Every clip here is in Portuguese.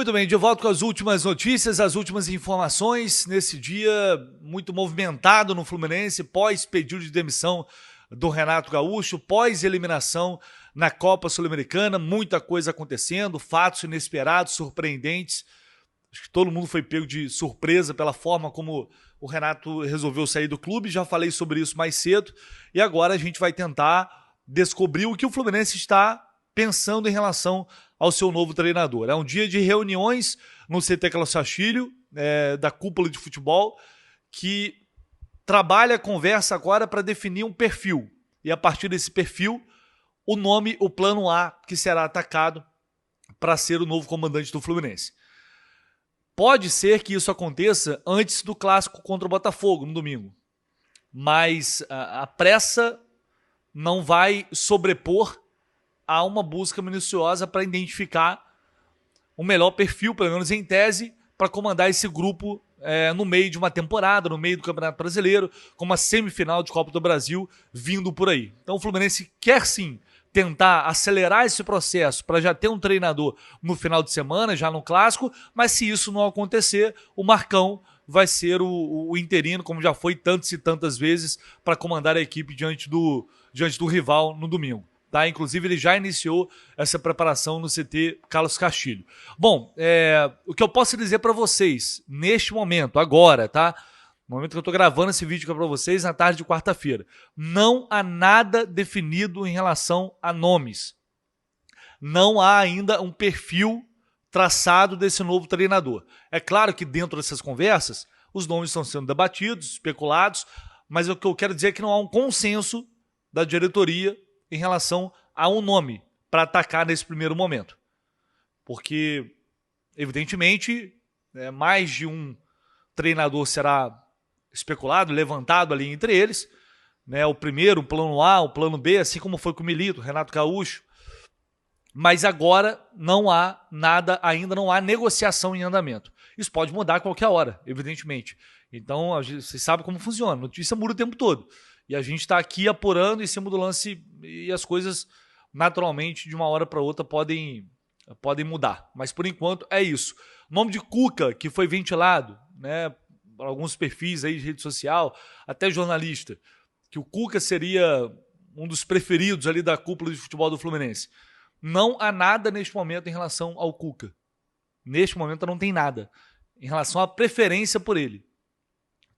Muito bem, de volta com as últimas notícias, as últimas informações nesse dia muito movimentado no Fluminense, pós pedido de demissão do Renato Gaúcho, pós eliminação na Copa Sul-Americana, muita coisa acontecendo, fatos inesperados, surpreendentes. Acho que todo mundo foi pego de surpresa pela forma como o Renato resolveu sair do clube, já falei sobre isso mais cedo, e agora a gente vai tentar descobrir o que o Fluminense está pensando em relação ao seu novo treinador. É um dia de reuniões no CT Carlos Castilho, da cúpula de futebol, que trabalha, conversa agora para definir um perfil. E a partir desse perfil, o nome, o plano A, que será atacado para ser o novo comandante do Fluminense. Pode ser que isso aconteça antes do clássico contra o Botafogo, no domingo. Mas a pressa não vai sobrepor a uma busca minuciosa para identificar o melhor perfil, pelo menos em tese, para comandar esse grupo no meio de uma temporada, no meio do Campeonato Brasileiro, com uma semifinal de Copa do Brasil vindo por aí. Então o Fluminense quer sim tentar acelerar esse processo para já ter um treinador no final de semana, já no Clássico, mas se isso não acontecer, o Marcão vai ser o interino, como já foi tantas e tantas vezes, para comandar a equipe diante do rival no domingo. Tá? Inclusive, ele já iniciou essa preparação no CT Carlos Castilho. Bom, o que eu posso dizer para vocês, neste momento, agora, tá? No momento que eu estou gravando esse vídeo para vocês, na tarde de quarta-feira, não há nada definido em relação a nomes. Não há ainda um perfil traçado desse novo treinador. É claro que dentro dessas conversas, os nomes estão sendo debatidos, especulados, mas o que eu quero dizer é que não há um consenso da diretoria em relação a um nome para atacar nesse primeiro momento. Porque, evidentemente, mais de um treinador será especulado, levantado ali entre eles. O primeiro, o plano A, o plano B, assim como foi com o Milito, Renato Gaúcho. Mas agora não há nada, ainda não há negociação em andamento. Isso pode mudar a qualquer hora, evidentemente. Então, vocês sabem como funciona. A notícia muda o tempo todo. E a gente está aqui apurando em cima do lance e as coisas, naturalmente, de uma hora para outra podem mudar. Mas, por enquanto, é isso. O nome de Cuca, que foi ventilado, por alguns perfis aí de rede social, até jornalista, que o Cuca seria um dos preferidos ali da cúpula de futebol do Fluminense. Não há nada neste momento em relação ao Cuca. Neste momento não tem nada em relação à preferência por ele.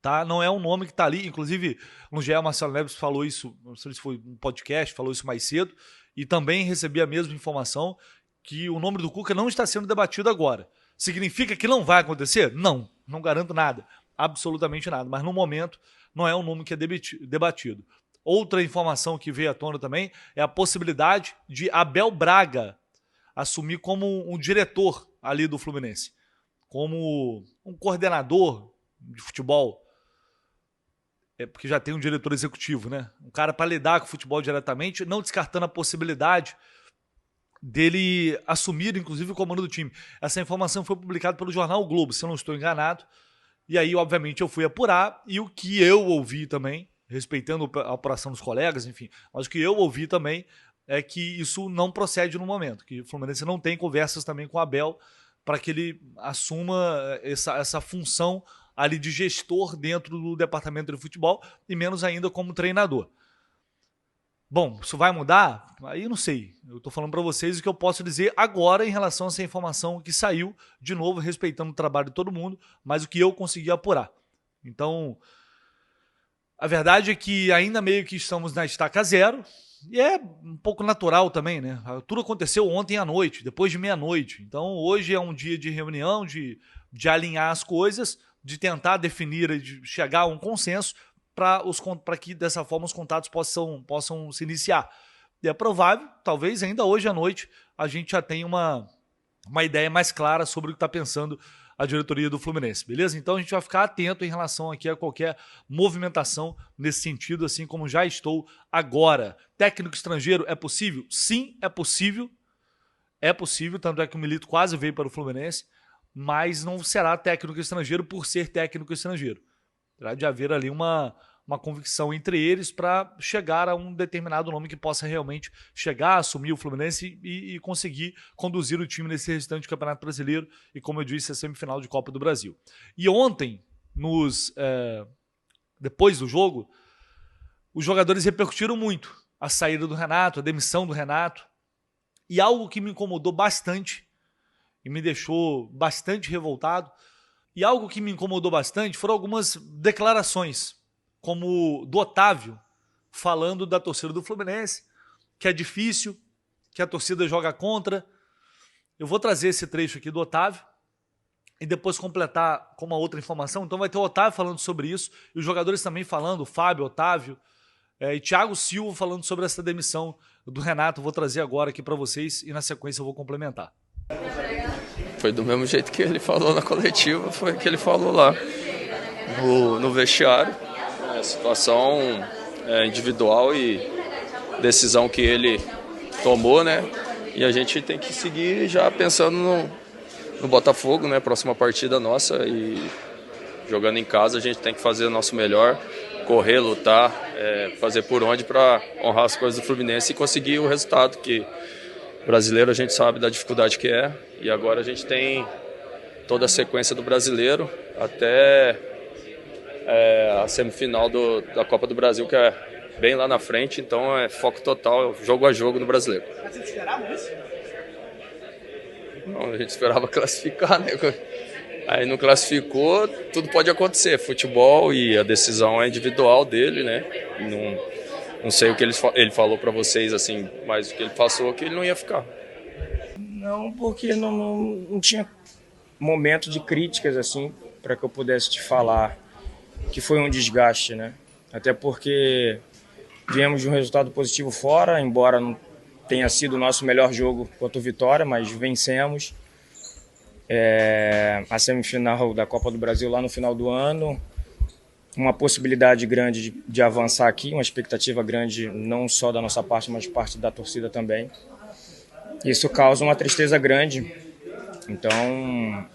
Tá? Não é um nome que está ali, inclusive no GE Marcelo Neves falou isso, não sei se foi um podcast, falou isso mais cedo, e também recebi a mesma informação que o nome do Cuca não está sendo debatido agora. Significa que não vai acontecer? Não, não garanto nada, absolutamente nada, mas no momento não é um nome que é debatido. Outra informação que veio à tona também é a possibilidade de Abel Braga assumir como um diretor ali do Fluminense, como um coordenador de futebol, porque já tem um diretor executivo, né? Um cara para lidar com o futebol diretamente, não descartando a possibilidade dele assumir, inclusive, o comando do time. Essa informação foi publicada pelo jornal o Globo, se eu não estou enganado. E aí, obviamente, eu fui apurar, e o que eu ouvi também, respeitando a apuração dos colegas, enfim, mas o que eu ouvi também é que isso não procede no momento, que o Fluminense não tem conversas também com o Abel para que ele assuma essa função ali de gestor dentro do departamento de futebol e menos ainda como treinador. Bom, isso vai mudar? Aí não sei. Eu estou falando para vocês o que eu posso dizer agora em relação a essa informação que saiu, de novo, respeitando o trabalho de todo mundo, mas o que eu consegui apurar. Então, a verdade é que ainda meio que estamos na estaca zero, e é um pouco natural também, né? Tudo aconteceu ontem à noite, depois de meia-noite. Então, hoje é um dia de reunião, de alinhar as coisas, de tentar definir, de chegar a um consenso para que dessa forma os contatos possam se iniciar. E é provável, talvez ainda hoje à noite, a gente já tenha uma ideia mais clara sobre o que está pensando a diretoria do Fluminense, beleza? Então a gente vai ficar atento em relação aqui a qualquer movimentação nesse sentido, assim como já estou agora. Técnico estrangeiro é possível? Sim, é possível. É possível, tanto é que o Milito quase veio para o Fluminense, mas não será técnico estrangeiro por ser técnico estrangeiro. Terá de haver ali uma uma convicção entre eles para chegar a um determinado nome que possa realmente chegar, assumir o Fluminense e conseguir conduzir o time nesse restante do Campeonato Brasileiro e, como eu disse, a semifinal de Copa do Brasil. E ontem, depois do jogo, os jogadores repercutiram muito a saída do Renato, a demissão do Renato, e algo que me incomodou bastante e me deixou bastante revoltado, e algo que me incomodou bastante foram algumas declarações, como do Otávio, falando da torcida do Fluminense, que é difícil, que a torcida joga contra. Eu vou trazer esse trecho aqui do Otávio e depois completar com uma outra informação. Então vai ter o Otávio falando sobre isso, e os jogadores também falando, o Fábio, Otávio, e Thiago Silva falando sobre essa demissão do Renato. Vou trazer agora aqui para vocês e na sequência eu vou complementar. Foi do mesmo jeito que ele falou na coletiva, foi que ele falou lá no vestiário. A situação individual e decisão que ele tomou, né? E a gente tem que seguir já pensando no Botafogo, né? Próxima partida nossa, e jogando em casa a gente tem que fazer o nosso melhor, correr, lutar, fazer por onde para honrar as coisas do Fluminense e conseguir o resultado, que brasileiro a gente sabe da dificuldade que é, e agora a gente tem toda a sequência do brasileiro até a semifinal da Copa do Brasil, que é bem lá na frente, então é foco total, jogo a jogo no brasileiro. Mas vocês esperavam isso? Não, a gente esperava classificar, né? Aí não classificou, tudo pode acontecer, futebol, e a decisão é individual dele, né? Não sei o que ele falou para vocês, assim, mas o que ele passou é que ele não ia ficar. Não, porque não tinha momento de críticas, assim, para que eu pudesse te falar que foi um desgaste, né? Até porque viemos de um resultado positivo fora, embora não tenha sido o nosso melhor jogo contra o Vitória, mas vencemos. A semifinal da Copa do Brasil lá no final do ano, uma possibilidade grande de avançar aqui, uma expectativa grande não só da nossa parte, mas parte da torcida também. Isso causa uma tristeza grande, então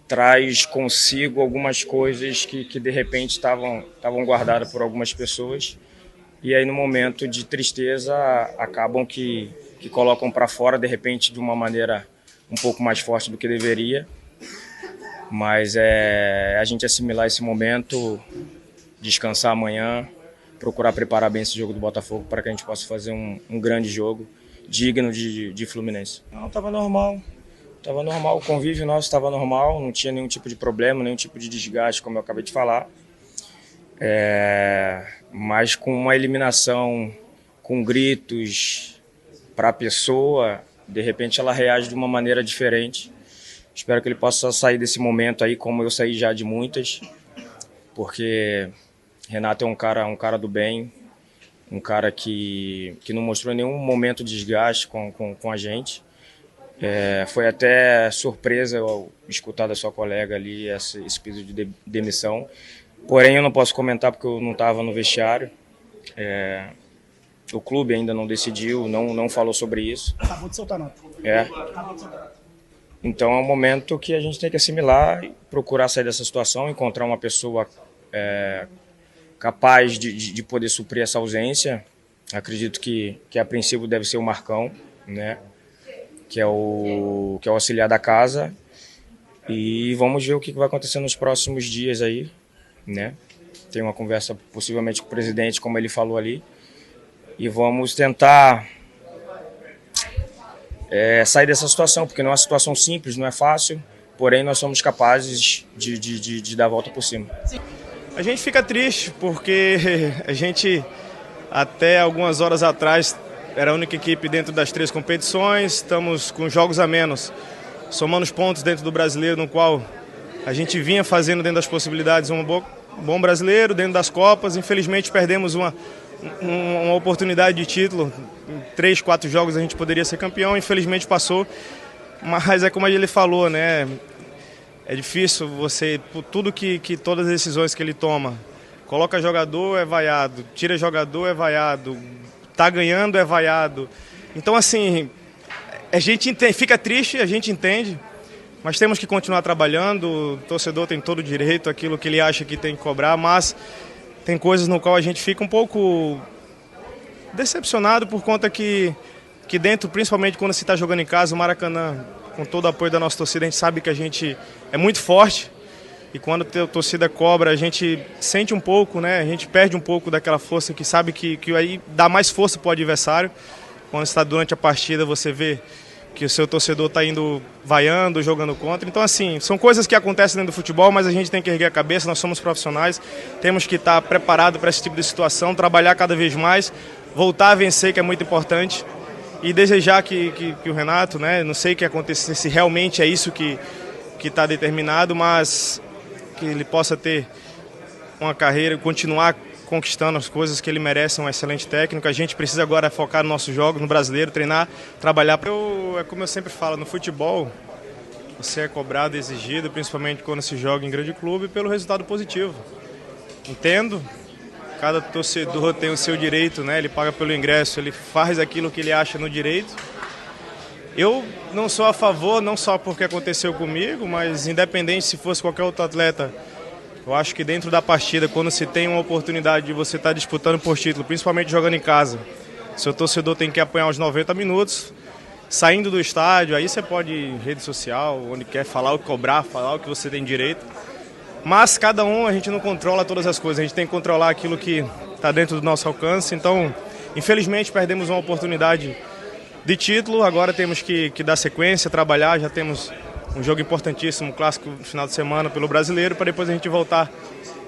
traz consigo algumas coisas que de repente estavam guardadas por algumas pessoas, e aí no momento de tristeza acabam que colocam para fora, de repente de uma maneira um pouco mais forte do que deveria. Mas a gente assimilar esse momento, descansar amanhã, procurar preparar bem esse jogo do Botafogo para que a gente possa fazer um grande jogo, digno de Fluminense. Não, estava normal, o convívio nosso estava normal, não tinha nenhum tipo de problema, nenhum tipo de desgaste, como eu acabei de falar. Mas com uma eliminação, com gritos para a pessoa, de repente ela reage de uma maneira diferente. Espero que ele possa sair desse momento aí, como eu saí já de muitas, porque Renato é um cara do bem, um cara que não mostrou nenhum momento de desgaste com a gente. Foi até surpresa eu escutar da sua colega ali esse pedido de demissão. Porém, eu não posso comentar porque eu não estava no vestiário. O clube ainda não decidiu, não falou sobre isso. Acabou de soltar a nota. Acabou de soltar a nota. Então é um momento que a gente tem que assimilar, procurar sair dessa situação, encontrar uma pessoa capaz de poder suprir essa ausência. Acredito que a princípio deve ser o Marcão, né? Que é o auxiliar da casa. E vamos ver o que vai acontecer nos próximos dias aí, né? Tem uma conversa possivelmente com o presidente, como ele falou ali. E vamos tentar sair dessa situação, porque não é uma situação simples, não é fácil, porém nós somos capazes de dar a volta por cima. A gente fica triste porque a gente, até algumas horas atrás, era a única equipe dentro das 3 competições, estamos com jogos a menos, somando os pontos dentro do brasileiro, no qual a gente vinha fazendo dentro das possibilidades um bom brasileiro, dentro das Copas. Infelizmente perdemos uma oportunidade de título. Em 3, 4 jogos a gente poderia ser campeão, infelizmente passou, mas é como ele falou, né? É difícil você, por tudo todas as decisões que ele toma, coloca jogador, é vaiado, tira jogador, é vaiado, tá ganhando, é vaiado. Então assim, a gente fica triste, a gente entende, mas temos que continuar trabalhando. O torcedor tem todo o direito, aquilo que ele acha que tem que cobrar, mas tem coisas no qual a gente fica um pouco decepcionado por conta que dentro, principalmente quando se está jogando em casa, o Maracanã, com todo o apoio da nossa torcida, a gente sabe que a gente é muito forte. E quando a torcida cobra, a gente sente um pouco, né? A gente perde um pouco daquela força que sabe que aí dá mais força para o adversário. Quando está durante a partida, você vê que o seu torcedor está indo vaiando, jogando contra. Então, assim, são coisas que acontecem dentro do futebol, mas a gente tem que erguer a cabeça, nós somos profissionais, temos que estar preparados para esse tipo de situação, trabalhar cada vez mais, voltar a vencer, que é muito importante, e desejar que o Renato, né? Não sei o que acontecer, se realmente é isso que está determinado, mas que ele possa ter uma carreira, continuar conquistando as coisas que ele merece, um excelente técnico. A gente precisa agora focar no nosso jogo, no brasileiro, treinar, trabalhar. É como eu sempre falo, no futebol você é cobrado, exigido, principalmente quando se joga em grande clube, pelo resultado positivo. Entendo, cada torcedor tem o seu direito, né? Ele paga pelo ingresso, ele faz aquilo que ele acha no direito. Eu não sou a favor, não só porque aconteceu comigo, mas independente se fosse qualquer outro atleta, eu acho que dentro da partida, quando se tem uma oportunidade de você estar disputando por título, principalmente jogando em casa, seu torcedor tem que apanhar os 90 minutos, saindo do estádio, aí você pode ir em rede social, onde quer falar o que cobrar, falar o que você tem direito, mas cada um, a gente não controla todas as coisas, a gente tem que controlar aquilo que está dentro do nosso alcance, então, infelizmente, perdemos uma oportunidade de título, agora temos que dar sequência, trabalhar, já temos um jogo importantíssimo, um clássico no final de semana pelo Brasileiro, para depois a gente voltar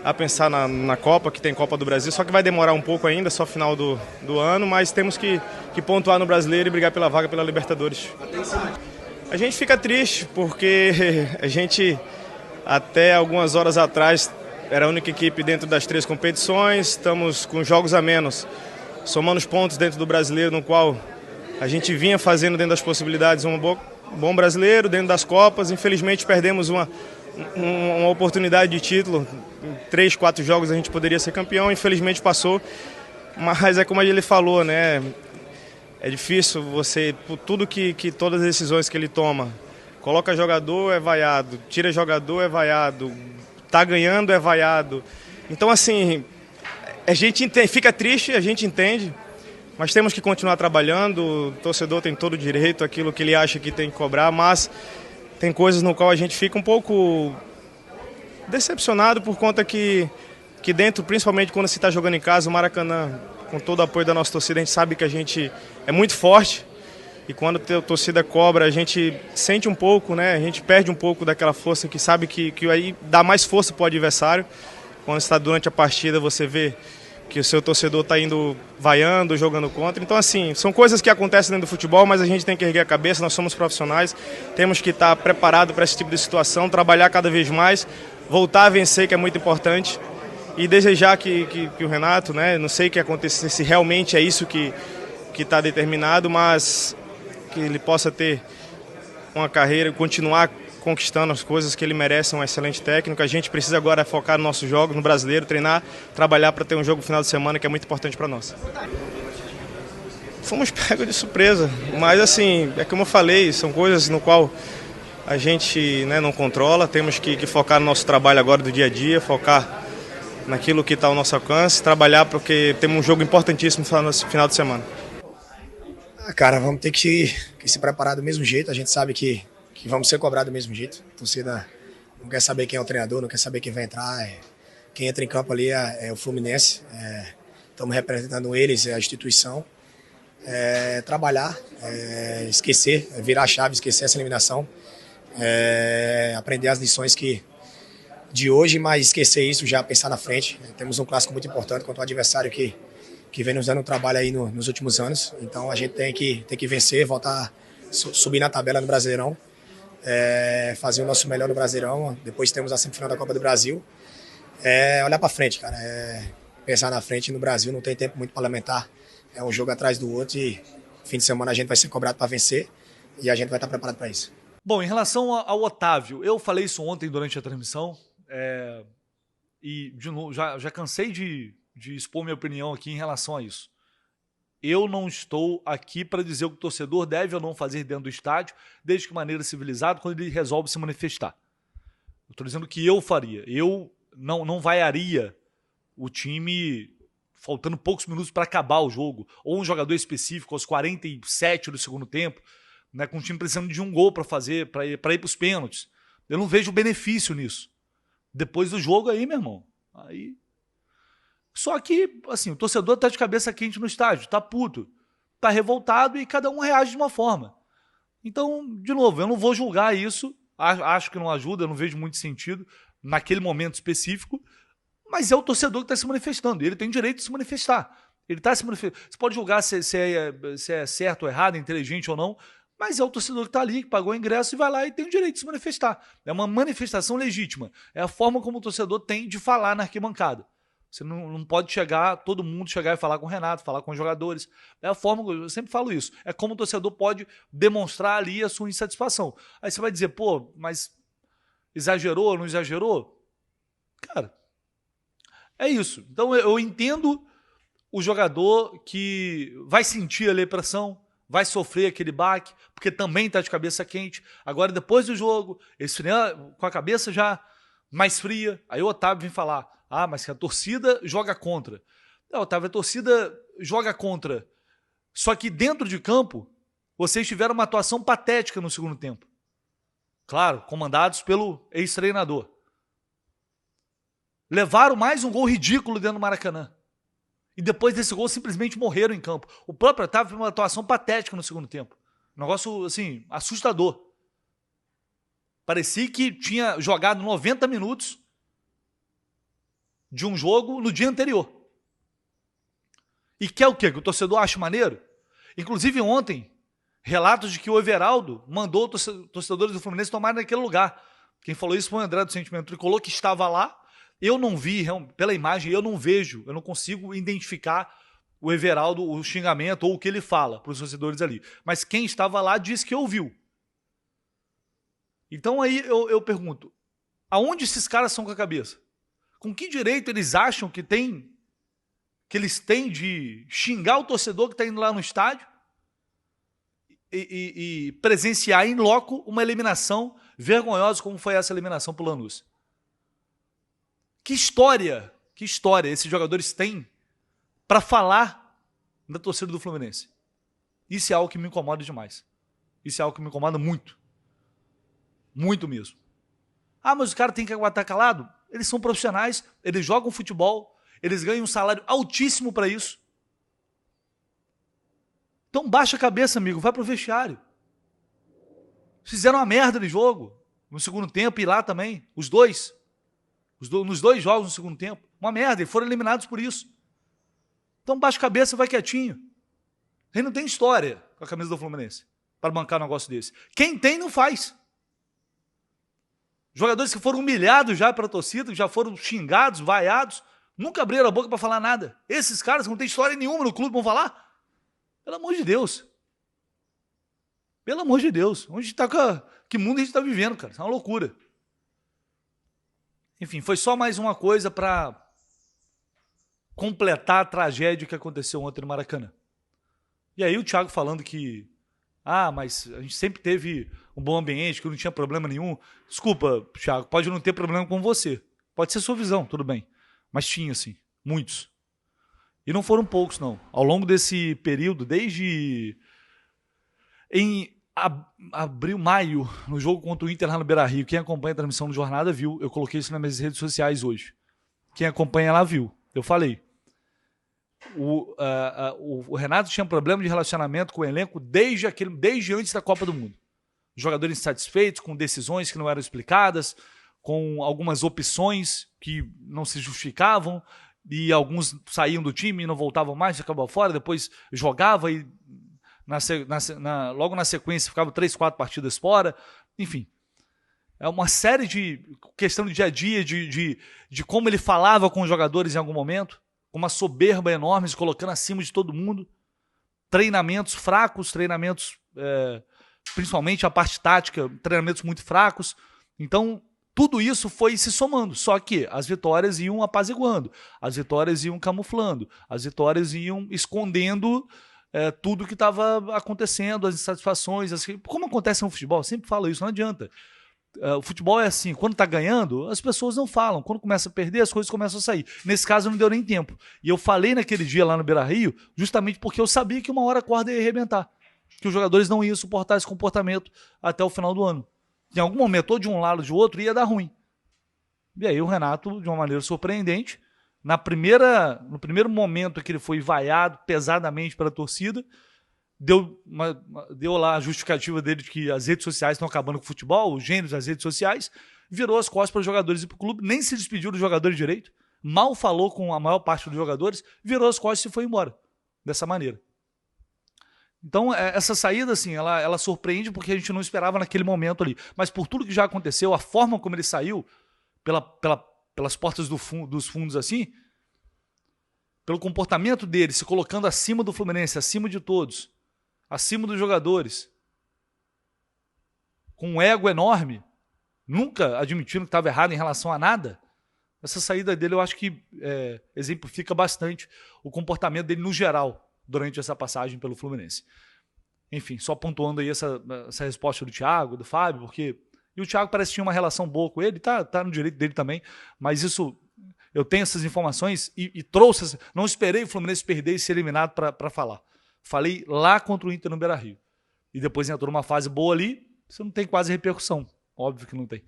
a pensar na Copa, que tem Copa do Brasil, só que vai demorar um pouco ainda, só final do ano, mas temos que pontuar no Brasileiro e brigar pela vaga pela Libertadores. A gente fica triste porque a gente, até algumas horas atrás, era a única equipe dentro das 3 competições, estamos com jogos a menos, somando os pontos dentro do Brasileiro, no qual a gente vinha fazendo dentro das possibilidades um bom brasileiro, dentro das Copas. Infelizmente perdemos uma oportunidade de título. Em 3, 4 jogos a gente poderia ser campeão, infelizmente passou. Mas é como ele falou, né? É difícil você, por tudo todas as decisões que ele toma, coloca jogador, é vaiado, tira jogador, é vaiado, tá ganhando, é vaiado. Então, assim, a gente fica triste, a gente entende, mas temos que continuar trabalhando, o torcedor tem todo o direito, aquilo que ele acha que tem que cobrar, mas tem coisas no qual a gente fica um pouco decepcionado por conta que dentro, principalmente quando se está jogando em casa, o Maracanã, com todo o apoio da nossa torcida, a gente sabe que a gente é muito forte, e quando a torcida cobra, a gente sente um pouco, né? A gente perde um pouco daquela força que sabe que aí dá mais força para o adversário. Quando está durante a partida, você vê que o seu torcedor está indo vaiando, jogando contra. Então, assim, são coisas que acontecem dentro do futebol, mas a gente tem que erguer a cabeça, nós somos profissionais, temos que estar preparados para esse tipo de situação, trabalhar cada vez mais, voltar a vencer, que é muito importante, e desejar que o Renato, né, não sei o que acontecer, se realmente é isso que está determinado, mas que ele possa ter uma carreira, continuar conquistando as coisas que ele merece, um excelente técnico. A gente precisa agora focar no nosso jogo, no brasileiro, treinar, trabalhar para ter um jogo no final de semana que é muito importante para nós. Fomos pegos de surpresa, mas assim, é como eu falei, são coisas no qual a gente, né, não controla, temos que focar no nosso trabalho agora do dia a dia, focar naquilo que está ao nosso alcance, trabalhar porque temos um jogo importantíssimo no final de semana. Cara, vamos ter que se preparar do mesmo jeito, a gente sabe que vamos ser cobrados do mesmo jeito. A torcida não quer saber quem é o treinador, não quer saber quem vai entrar. Quem entra em campo ali é o Fluminense. Estamos representando eles, a instituição. Trabalhar, esquecer, virar a chave, esquecer essa eliminação. Aprender as lições de hoje, mas esquecer isso, já pensar na frente. Temos um clássico muito importante contra um adversário que vem nos dando um trabalho aí nos últimos anos. Então a gente tem que vencer, voltar, subir na tabela no Brasileirão. Fazer o nosso melhor no Brasileirão, depois temos a semifinal da Copa do Brasil, olhar para frente, cara, pensar na frente. No Brasil não tem tempo muito para lamentar, é um jogo atrás do outro e fim de semana a gente vai ser cobrado para vencer e a gente vai estar preparado para isso. Bom, em relação ao Otávio, eu falei isso ontem durante a transmissão e de novo, já cansei de expor minha opinião aqui em relação a isso. Eu não estou aqui para dizer o que o torcedor deve ou não fazer dentro do estádio, desde que de maneira civilizada, quando ele resolve se manifestar. Eu estou dizendo que eu faria. Eu não vaiaria o time faltando poucos minutos para acabar o jogo, ou um jogador específico aos 47 do segundo tempo, né, com o time precisando de um gol para fazer, para ir para os pênaltis. Eu não vejo benefício nisso. Depois do jogo aí, meu irmão, aí... Só que, assim, o torcedor tá de cabeça quente no estádio, tá puto, tá revoltado e cada um reage de uma forma. Então, de novo, eu não vou julgar isso, acho que não ajuda, eu não vejo muito sentido naquele momento específico, mas é o torcedor que está se manifestando, e ele tem direito de se manifestar. Ele está se manifestando. Você pode julgar se é certo ou errado, inteligente ou não, mas é o torcedor que está ali, que pagou o ingresso e vai lá e tem o direito de se manifestar. É uma manifestação legítima. É a forma como o torcedor tem de falar na arquibancada. Você não pode chegar, todo mundo chegar e falar com o Renato, falar com os jogadores. É a forma, eu sempre falo isso, é como o torcedor pode demonstrar ali a sua insatisfação. Aí você vai dizer, pô, mas exagerou, não exagerou? Cara, é isso. Então eu entendo o jogador que vai sentir ali a pressão, vai sofrer aquele baque, porque também está de cabeça quente. Agora, depois do jogo, esfriando, com a cabeça já mais fria, aí o Otávio vem falar, mas que a torcida joga contra. Não, Otávio, a torcida joga contra. Só que dentro de campo, vocês tiveram uma atuação patética no segundo tempo. Claro, comandados pelo ex-treinador. Levaram mais um gol ridículo dentro do Maracanã. E depois desse gol, simplesmente morreram em campo. O próprio Otávio fez uma atuação patética no segundo tempo. Um negócio, assim, assustador. Parecia que tinha jogado 90 minutos de um jogo no dia anterior. E quer o quê? Que o torcedor ache maneiro? Inclusive ontem, relatos de que o Everaldo mandou os torcedores do Fluminense tomarem naquele lugar. Quem falou isso foi o André do Sentimento Tricolor, que estava lá. Eu não vi, pela imagem, eu não vejo, eu não consigo identificar o Everaldo, o xingamento ou o que ele fala para os torcedores ali. Mas quem estava lá disse que ouviu. Então aí eu pergunto, aonde esses caras são com a cabeça? Com que direito eles acham que eles têm de xingar o torcedor que está indo lá no estádio e presenciar em loco uma eliminação vergonhosa como foi essa eliminação para o Lanús? Que história esses jogadores têm para falar da torcida do Fluminense? Isso é algo que me incomoda demais. Isso é algo que me incomoda muito. Muito mesmo. Mas o cara tem que aguentar calado? Eles são profissionais, eles jogam futebol, eles ganham um salário altíssimo para isso. Então baixa a cabeça, amigo, vai pro vestiário. Fizeram uma merda de jogo no segundo tempo e lá também, os dois. Nos dois jogos no segundo tempo. Uma merda, e foram eliminados por isso. Então baixa a cabeça e vai quietinho. Ele não tem história com a camisa do Fluminense para bancar um negócio desse. Quem tem, não faz. Jogadores que foram humilhados já pela torcida, que já foram xingados, vaiados, nunca abriram a boca para falar nada. Esses caras que não têm história nenhuma no clube vão falar? Pelo amor de Deus. Pelo amor de Deus. Que mundo a gente está vivendo, cara? Isso é uma loucura. Enfim, foi só mais uma coisa para completar a tragédia que aconteceu ontem no Maracanã. E aí o Thiago falando que mas a gente sempre teve um bom ambiente, que não tinha problema nenhum. Desculpa, Thiago, pode não ter problema com você. Pode ser sua visão, tudo bem. Mas tinha, sim, muitos. E não foram poucos, não. Ao longo desse período, desde em abril, maio, no jogo contra o Inter lá no Beira-Rio, quem acompanha a transmissão do Jornada viu, eu coloquei isso nas minhas redes sociais hoje. Quem acompanha lá viu. Eu falei. O Renato tinha um problema de relacionamento com o elenco desde antes da Copa do Mundo. Jogadores insatisfeitos, com decisões que não eram explicadas, com algumas opções que não se justificavam, e alguns saíam do time e não voltavam mais, acabavam fora, depois jogava e logo na sequência ficava 3, 4 partidas fora. Enfim, é uma série de questão do dia a dia, de como ele falava com os jogadores em algum momento, com uma soberba enorme, se colocando acima de todo mundo. Treinamentos fracos, principalmente a parte tática, treinamentos muito fracos. Então, tudo isso foi se somando. Só que as vitórias iam apaziguando, as vitórias iam camuflando, as vitórias iam escondendo tudo que estava acontecendo, as insatisfações. Como acontece no futebol, eu sempre falo isso, não adianta. O futebol é assim, quando tá ganhando, as pessoas não falam. Quando começa a perder, as coisas começam a sair. Nesse caso, não deu nem tempo. E eu falei naquele dia lá no Beira-Rio, justamente porque eu sabia que uma hora a corda ia arrebentar. Que os jogadores não iam suportar esse comportamento até o final do ano. Em algum momento, ou de um lado ou de outro, ia dar ruim. E aí o Renato, de uma maneira surpreendente, no primeiro momento que ele foi vaiado pesadamente pela torcida, deu lá a justificativa dele de que as redes sociais estão acabando com o futebol, os gênios das redes sociais, virou as costas para os jogadores e para o clube, nem se despediu dos jogadores direito, mal falou com a maior parte dos jogadores, virou as costas e foi embora, dessa maneira. Então, essa saída, assim, ela surpreende porque a gente não esperava naquele momento ali. Mas por tudo que já aconteceu, a forma como ele saiu, pelas portas dos fundos assim, pelo comportamento dele, se colocando acima do Fluminense, acima de todos, acima dos jogadores, com um ego enorme, nunca admitindo que estava errado em relação a nada, essa saída dele eu acho que exemplifica bastante o comportamento dele no geral durante essa passagem pelo Fluminense. Enfim, só pontuando aí essa resposta do Thiago, do Fábio, porque... E o Thiago parece que tinha uma relação boa com ele, tá no direito dele também, mas isso... Eu tenho essas informações e trouxe... Não esperei o Fluminense perder e ser eliminado para falar. Falei lá contra o Inter no Beira-Rio. E depois entrou numa fase boa ali, você não tem quase repercussão. Óbvio que não tem.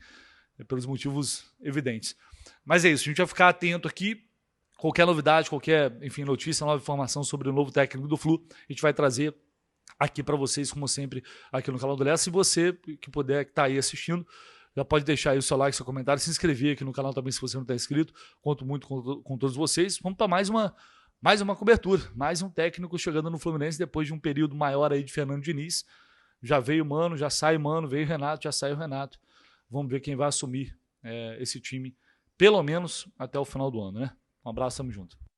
Pelos motivos evidentes. Mas é isso, a gente vai ficar atento aqui. Qualquer novidade, qualquer, enfim, notícia, nova informação sobre o novo técnico do Flu, a gente vai trazer aqui para vocês, como sempre, aqui no canal do Léo. Se você que puder, que está aí assistindo, já pode deixar aí o seu like, seu comentário, se inscrever aqui no canal também se você não está inscrito. Conto muito com todos vocês. Vamos para mais uma cobertura, mais um técnico chegando no Fluminense depois de um período maior aí de Fernando Diniz. Já veio o Mano, já sai o Mano, veio o Renato, já sai o Renato. Vamos ver quem vai assumir esse time, pelo menos até o final do ano, né? Um abraço, tamo junto.